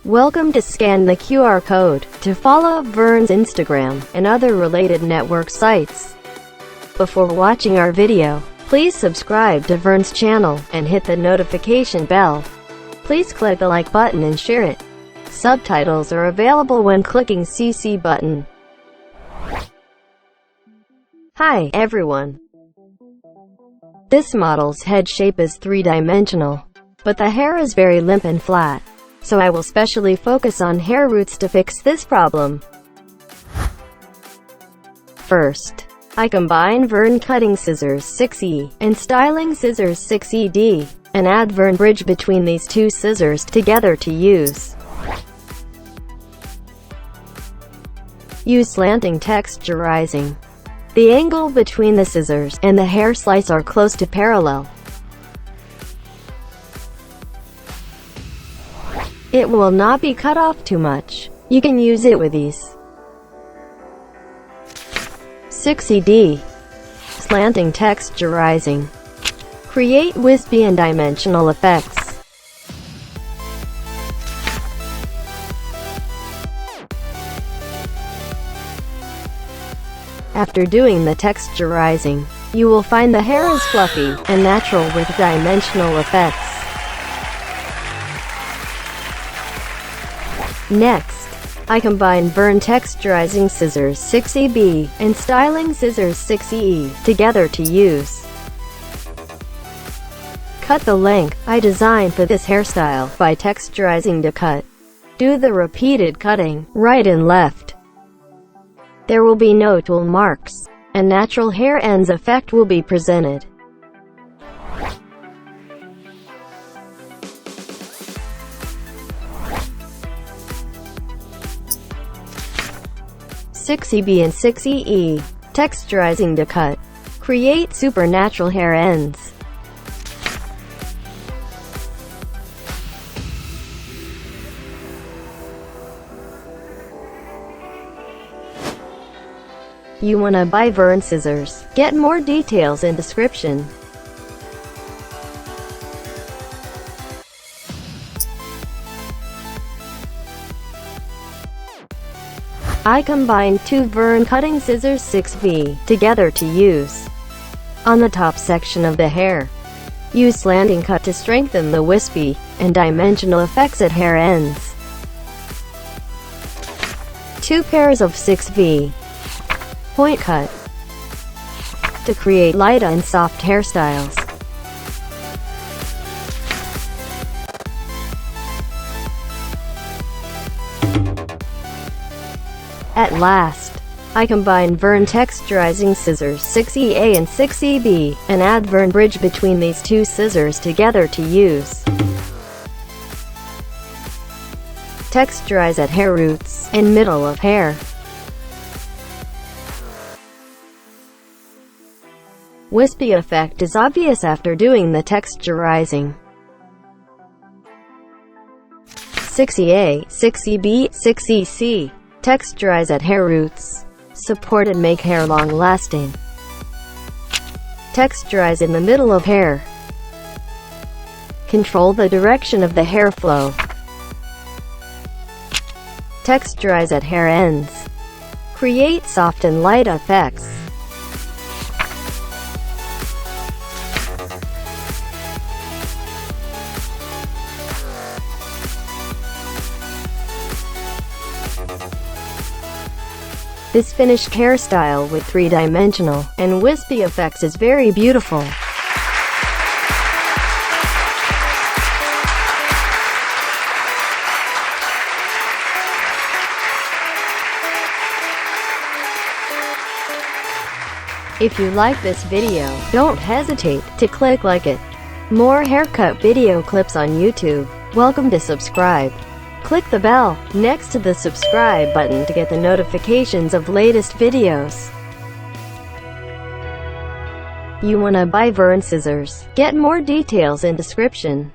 Welcome to scan the QR code to follow Vern's Instagram and other related network sites. Before watching our video, please subscribe to Vern's channel and hit the notification bell. Please click the like button and share it. Subtitles are available when clicking CC button. Hi everyone. This model's head shape is three-dimensional, but the hair is very limp and flat, so I will specially focus on hair roots to fix this problem. First, I combine Vern cutting scissors 6E and styling scissors 6ED, and add Vern bridge between these two scissors together to use. Use slanting texturizing. The angle between the scissors and the hair slice are close to parallel. It will not be cut off too much. You can use it with ease. 6ED. Slanting texturizing. Create wispy and dimensional effects. After doing the texturizing, you will find the hair is fluffy and natural with dimensional effects. Next, I combine Vern texturizing scissors 6EB and styling scissors 6EE together to use. Cut the length I designed for this hairstyle by texturizing to cut. Do the repeated cutting, right and left. There will be no tool marks, and natural hair ends effect will be presented. (6EB and 6EE) texturizing to cut. Create supernatural hair ends. You wanna buy Vern scissors? Get more details in description. I combined two Vern cutting scissors 6V together to use. On the top section of the hair, use slanting cut to strengthen the wispy and dimensional effects at hair ends. 2 pairs of 6V. Point cut to create light and soft hairstyles. At last, I combine Vern texturizing scissors 6EA and 6EB and add Vern bridge between these two scissors together to use. Texturize at hair roots and middle of hair. Wispy effect is obvious after doing the texturizing. 6EA, 6EB, 6EC. Texturize at hair roots. Support and make hair long-lasting. Texturize in the middle of hair. Control the direction of the hair flow. Texturize at hair ends. Create soft and light effects. This finished hairstyle with three-dimensional and wispy effects is very beautiful. If you like this video, don't hesitate to click like it. More haircut video clips on YouTube. Welcome to subscribe. Click the bell next to the subscribe button to get the notifications of latest videos. You wanna buy Vern scissors? Get more details in description.